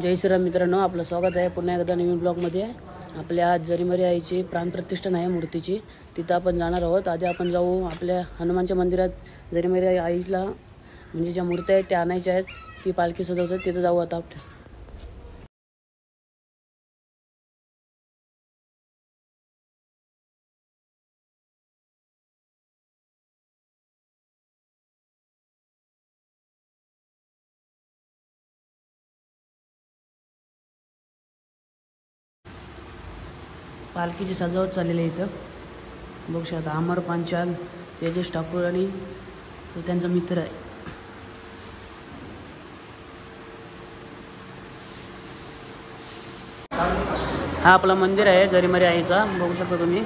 जय श्रीराम मित्रांनो, आपलं स्वागत आहे पुन्हा एकदा नवीन ब्लॉगमध्ये. आपल्या आज जरीमरी आईची प्राणप्रतिष्ठान आहे मूर्तीची, तिथं आपण जाणार आहोत. आधी आपण जाऊ आपल्या हनुमानच्या मंदिरात. जरीमरी आईला म्हणजे ज्या मूर्त्या आहेत त्या आणायच्या आहेत, ती पालखी सजवतात, तिथं जाऊ आता आपण. पालखीची सजावट चाललेली आहे इथं बघू शकता. अमर पांचाल, तेजस ठाकूर आणि तो त्यांचा मित्र आहे. हा आपला मंदिर आहे जरीमरी आईचा, बघू शकता तुम्ही.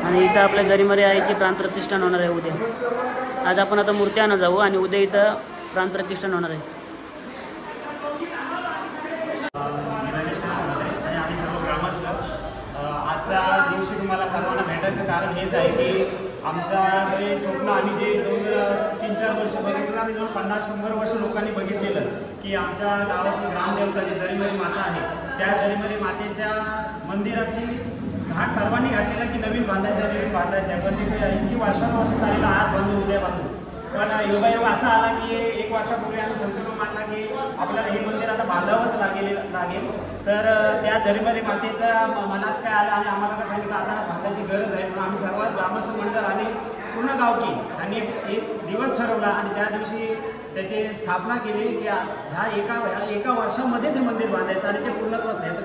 आणि इथं आपल्या जरीमरी आईची प्राणप्रतिष्ठान होणार आहे उद्या. आज आपण आता मूर्ती आणा जाऊ आणि उद्या इथं प्राणप्रतिष्ठान होणार आहे. आजच्या दिवशी तुम्हाला सर्वांना भेटायचं कारण हेच आहे की आमच्या जे स्वप्न आम्ही जे 3-4 वर्ष बघितलं, आम्ही जवळ 50-100 वर्ष लोकांनी बघितलेलं की आमच्या गावाची ग्रामदेवता जी जरीमरी माता आहे, त्या जरीमरी मातेच्या मंदिराची घाट सर्वांनी घातलेला की नवीन बांधायचं आहे. पण ते इतकी वर्षानुवर्ष झालेलं, आज बांधून उद्या बांधून. पण योगायोग असा आला की 1 वर्षापूर्वी आम्ही संकल्प मांडला की आपल्याला हे मंदिर आता बांधावंच लागेल. तर त्या जरीमरी मातेच्या मनात काय आलं आणि आम्हाला काय सांगितलं आता बांधायची गरज आहे. म्हणून आम्ही सर्व ग्रामस्थ मंडळ आणि पूर्ण गावकी आणि एक दिवस ठरवला आणि त्या दिवशी त्याची स्थापना केली की ह्या एका वर्षामध्येच हे मंदिर बांधायचं आणि ते पूर्णत्वास न्यायचं.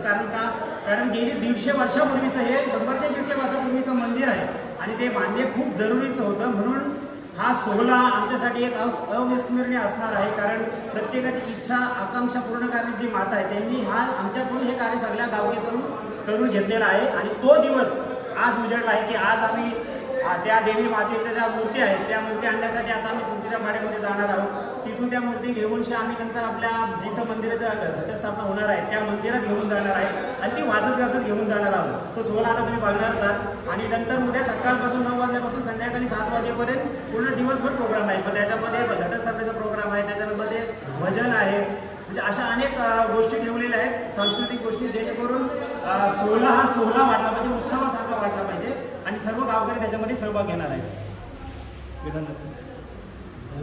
कारण गेली 150 वर्षापूर्वीचं हे 100 ते 150 वर्षापूर्वीचं मंदिर आहे आणि ते बांधणे खूप जरुरीचं होतं. म्हणून हा सोहळा आमच्यासाठी एक अविस्मरणीय असणार आहे. कारण प्रत्येकाची इच्छा आकांक्षा पूर्ण करणारी जी माता आहे त्यांनी आमच्याकडून हे कार्य सगळ्या गावकीतून करून घेतलेला आहे. आणि तो दिवस आज उजळला आहे की आज आम्ही त्या देवी मातेच्या ज्या मूर्ती आहेत त्या मूर्ती आणण्यासाठी आता आम्ही सुंदीच्या पाड्यामध्ये जाणार आहोत. तिथून त्या मूर्ती घेऊन आम्ही नंतर आपल्या जिथं मंदिराचं घटस्थापना होणार आहे त्या मंदिरात घेऊन जाणार आहे आणि ती वाजत घेऊन जाणार आहोत. तो सोहळा आता तुम्ही बघणारच आहात. आणि नंतर उद्या सकाळपासून 9 वाजल्यापासून संध्याकाळी 7 वाजेपर्यंत पूर्ण दिवसभर प्रोग्राम आहे. पण त्याच्यामध्ये घटस्थापनेचा प्रोग्राम आहे, त्याच्यामध्ये भजन आहे, म्हणजे अशा अनेक गोष्टी ठेवलेल्या आहेत, सांस्कृतिक गोष्टी, जेणेकरून सोहळा हा सोहळा वाटला पाहिजे, उत्सवासारखा वाटला पाहिजे आणि सर्व गावकरी त्याच्यामध्ये सहभाग घेणार आहे.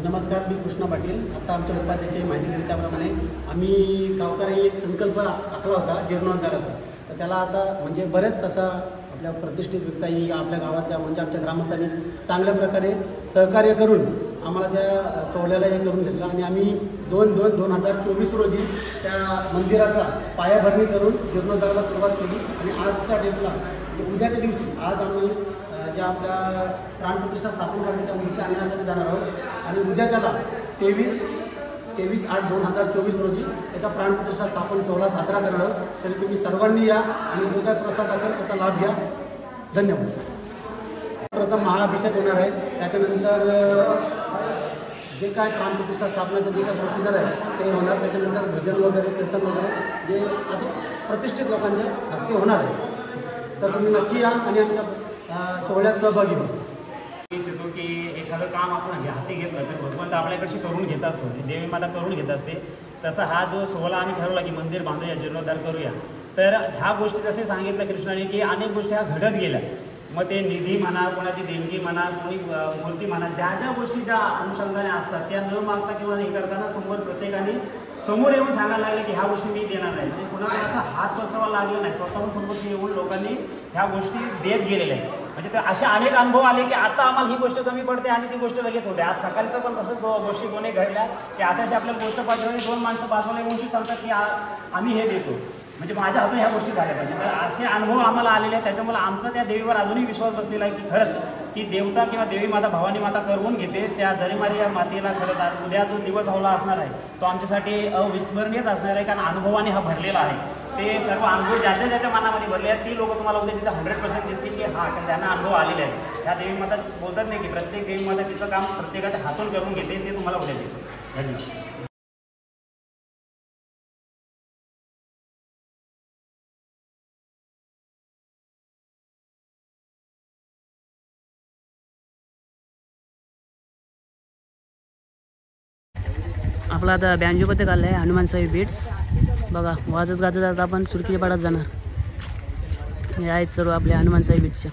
नमस्कार, मी कृष्णा पाटील. आता आमच्या उपाध्याची माहिती दिली त्याप्रमाणे आम्ही गावकरी एक संकल्प आखला होता जीर्णोद्धाराचा. तर त्याला आता म्हणजे बरेच असा आपल्या प्रतिष्ठित व्यक्ती आपल्या गावातल्या म्हणजे आमच्या ग्रामस्थांनी चांगल्या प्रकारे सहकार्य करून आम्हाला त्या सोहळ्याला हे करून घेतलं आणि आम्ही 2/2/2024 रोजी त्या मंदिराचा पायाभरणी करून जीर्णोद्धाराला सुरुवात केली. आणि आजच्या डेटला म्हणजे उद्याच्या दिवशी आज आम्ही ज्या आपल्या प्राणप्रतिष्ठा स्थापन करायची त्या मूर्ती आणण्यासाठी जाणार आहोत. आणि उद्याच्याला 23/8/2024 रोजी त्याचा प्राणप्रतिष्ठा स्थापन सोहळा साजरा करणार आहोत. तरी तुम्ही सर्वांनी या आणि जो काय प्रसाद असेल त्याचा लाभ घ्या. धन्यवाद. प्रथम महाअभिषेक होणार आहे, त्याच्यानंतर जे काय प्राणप्रतिष्ठा स्थापनेचं जे काय प्रोसिजर आहे ते होणार. त्याच्यानंतर भजन वगैरे कीर्तन वगैरे जे असं प्रतिष्ठित लोकांच्या हस्ते होणार आहे. तर तुम्ही नक्की या आणि आमच्या सोहळ्यात सहभागी व्हा. मी इच्छितो की एखादं काम आपण हाती घेतलं तर भगवंत आपल्याकडची करून घेत असतो, देवी माता करून घेत असते. तसा हा जो सोहळा आम्ही ठरवला की मंदिर बांधूया, जीर्णोद्धार करूया, तर ह्या गोष्टी जसे सांगितलं कृष्णाने की अनेक गोष्टी ह्या घडत गेल्या. मग ते निधी म्हणा, कोणाची देणगी म्हणा, कोणी मूर्ती म्हणा, ज्या गोष्टी ज्या अनुषंगाने असतात त्या न मागता किंवा हे करताना प्रत्येकाने समोर येऊन सांगायला लागले की ह्या गोष्टी मी देणार नाही. म्हणजे कुणाला असा हात पसरावा लागला नाही, स्वतःहून समोर येऊन लोकांनी ह्या गोष्टी देत गेलेल्या आहेत. म्हणजे ते असे अनेक अनुभव आले की आता आम्हाला ही गोष्ट कमी पडते आणि ती गोष्ट लगेच होते. आज सकाळचं पण तसंच गोष्टी कोणी घडल्या की अशाशी आपल्याला गोष्ट पाठवली, 2 माणसं पाठवले म्हणून सांगतात की आम्ही हे देतो, म्हणजे माझ्या हातून ह्या गोष्टी झाल्या पाहिजे. तर असे अनुभव आम्हाला आलेले आहेत. त्याच्यामुळे आमचा त्या देवीवर अजूनही विश्वास बसलेला आहे की खरंच ती देवता किंवा देवी माता, भवानी माता करवून घेते. त्या जरीमारी या मातेला खरंच आज उद्या जो दिवस हवला असणार आहे तो आमच्यासाठी अविस्मरणीयच असणार आहे. कारण अनुभवाने हा भरलेला आहे. ते सर्व अनुभव ज्याच्या मनामध्ये भरले आहेत ती लोक तुम्हाला उद्या तिथे 100% दिसतील की हा त्यांना अनुभव आलेले आहेत. ह्या देवी माता बोलतात नाही की प्रत्येक देवी माता तिचं काम प्रत्येकाच्या हातून करून घेते, ते तुम्हाला उद्या दिसेल. धन्यवाद. आपला आता बँजो पथक आलं आहे हनुमानसाहेब बीट्स. बघा वाजत गाजत आता आपण सुरकीच्या पाडात जाणार. हे आहेत सर्व आपले हनुमानसाहेब बीट्सचे.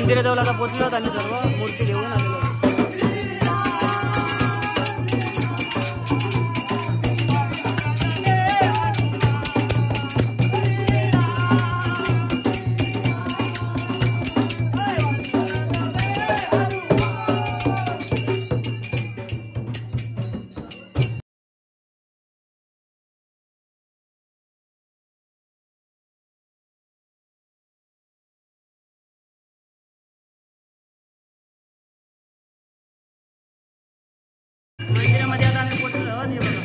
मंदिराजवळ आता पोहोचलो आम्ही सर्व मूर्ती घेऊन आलेलो. मंदिरामध्ये आता आम्ही पोहोचलो आहोत. हे बघा.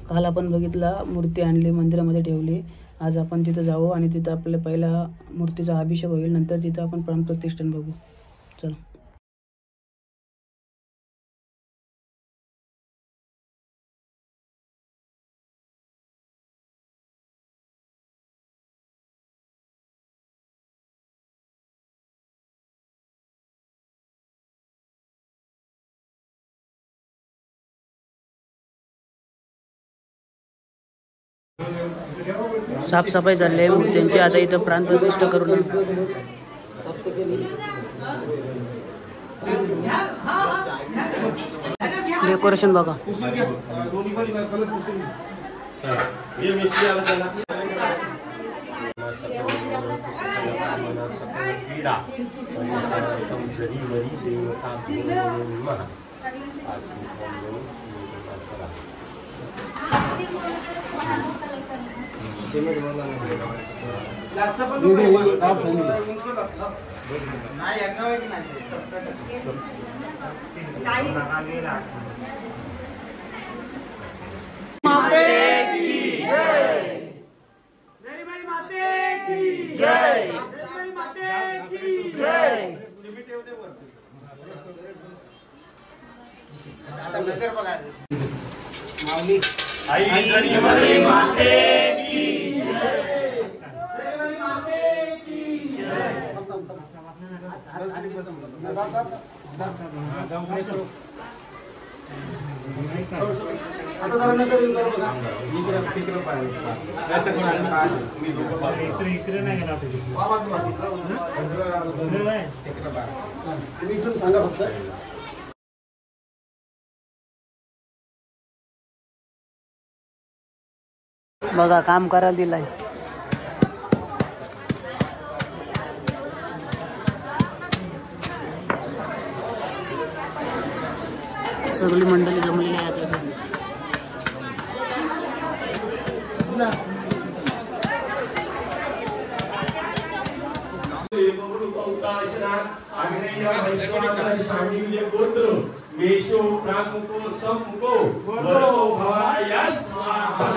काल आपण बघितला मूर्ती आणली मंदिरामध्ये ठेवली. आज आपण तिथं जाऊ आणि तिथं आपल्या पहिला मूर्तीचा अभिषेक होईल. नंतर तिथं आपण प्राणप्रतिष्ठान बघू. चला. साफसफाई चालली आहे मूर्त्यांची. आता इथं प्राणप्रतिष्ठा करून डेकोरेशन बघा. आई जरीमरी माते की आता जरा नंतर इथून सांगा फक्त. बघा काम करायला दिलाय. सगळी मंडळी जमलेली आहेत आता. बहुताश आग्नेय वैश्वानर शांडिल्य गोत्र वेशो प्रामुको सम्मुको वरो भवाय स्वाहा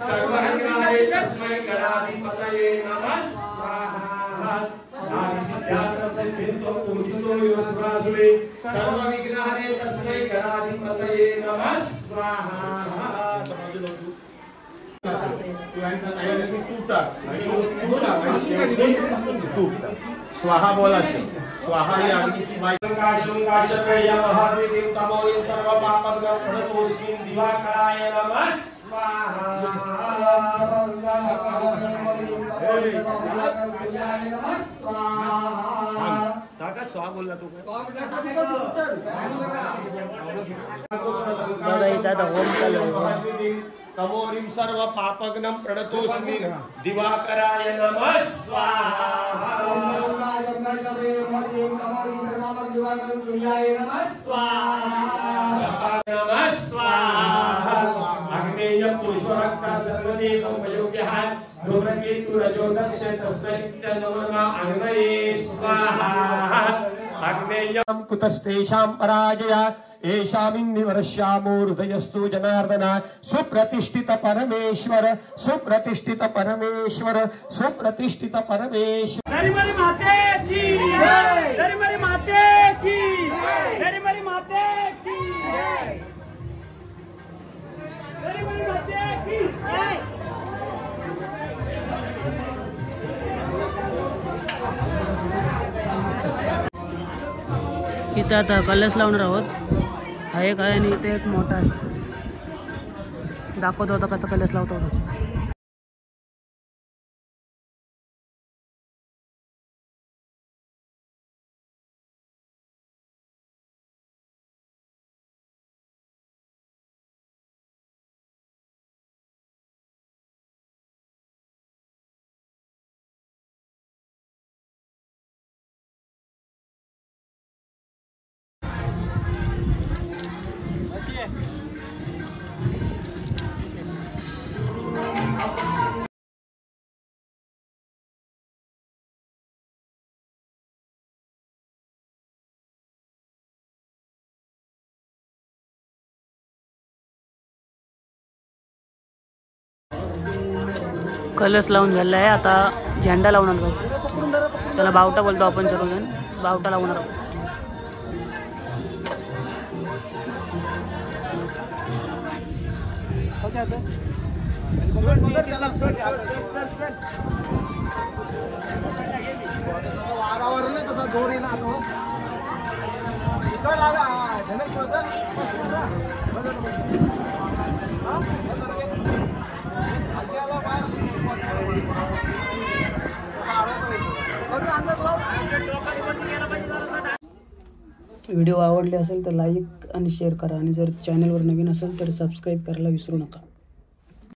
सर्वज्ञाय तस्मै गणाधिपतये नमः स्वाहा नाभिसिद्ध्यार्थं सिद्धितो पूजितो योस्वासुरे सर्वविघ्नाय तस्मै गणाधिपतये नमः स्वाहा स्वाहा बोलायचं स्वाहा ही अग्नीची बाई महादेवीं तमोयं सर्व पापग्नं प्रणतोऽस्मिन् दिवाकराय नमः स्वाहा काका स्वाहा बोलला तू दादा इथं आता होम चालू आहे. तमोरिं सर्व पापग्नं प्रणतोऽस्मिन् दिवाकराय नमः स्वाहा नमः स्वाहा अग्नेय पुरुषरक्ता सर्वदेवं वयोग्यः धूम्रकेतु रजोदक्ष तस्मै नमः अग्नये स्वाहा अग्नेयं कुतस्तेषां पराजया एषामिन्निवर्ष्यामो हृदयस्तु जनार्दन सुप्रतिष्ठित परमेश्वर सुप्रतिष्ठित परमेश्वर सुप्रतिष्ठित परमेश्वर दरिमरी माते की जय दरिमरी माते की दरिमरी माते की जय दरिमरी माते की जय इथं आता कलश लावणार आहोत. हा एक आहे आणि इथे एक मोठा आहे. दाखवतो आता कसा कलश लावतो तो. कलश लावून झालेला आहे. आता झेंडा लावणार आहोत. त्याला बावटा बोलतो आपण सर्वजण. बावटा लावणार आहोत. व्हिडिओ आवडले असेल तर लाईक आणि शेअर करा आणि जर चॅनलवर नवीन असेल तर सबस्क्राईब करायला विसरू नका.